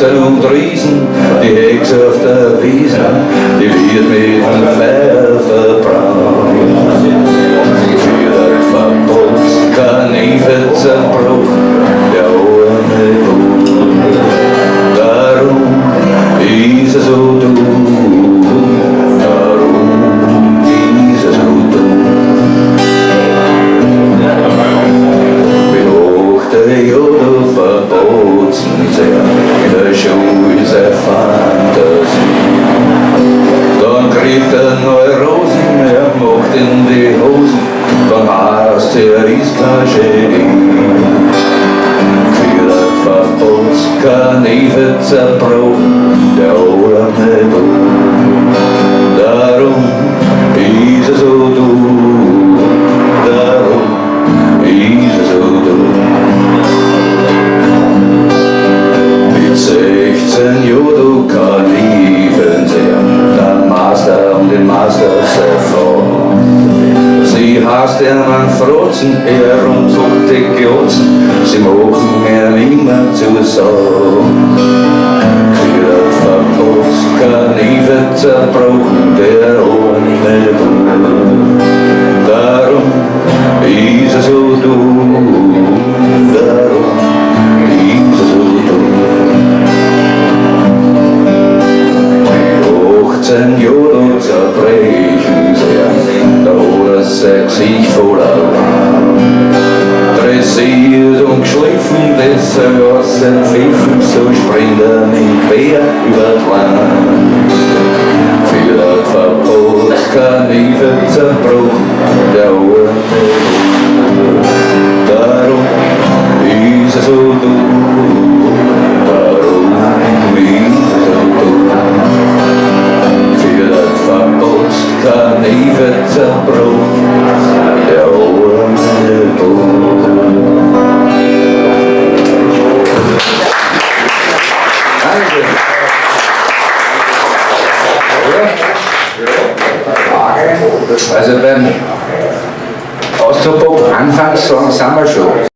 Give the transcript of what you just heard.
Und Riesen, die Hexe auf der Wiese, die wird mit dem Pferd verbrannt. Für das Verbot kann ich zerbruch, der arme Bub. Darum ist es so dumm, darum ist es so dumm. Wie hoch der Jodel verboten sehr, Schule Fantasie. Dann kriegt Neurosen, macht in die Hosen, dann heißt ist Tragödie. Für das Verbot kann ich zerbrochen, der arme Bub. Darum ist es so dumm, darum ist es so dumm. 16 Jahre kann ich sehen, der Master und den Master zerfahren. Sie hasst Mann Frotzen, und sucht die Giotzen, sie machen immer zu sagen. Für das Verbot kann ich zerbrochen, der arme Bub. Darum ist es so dumm, darum ist es so dumm. 18 Jahre zerbrechen sehr, da wurde sich voller Alarm. Dressiert und geschliffen, deshalb aus den Pfiffen, so springt mit Bär über das Land. Für das Verbot kann ich zerbrochen, der arme Bub. Darum ist es so dumm, darum ist es so dumm. Für das Verbot kann ich zerbrochen, der arme Bub. Also beim Austropop Anfangssong sind wir schon.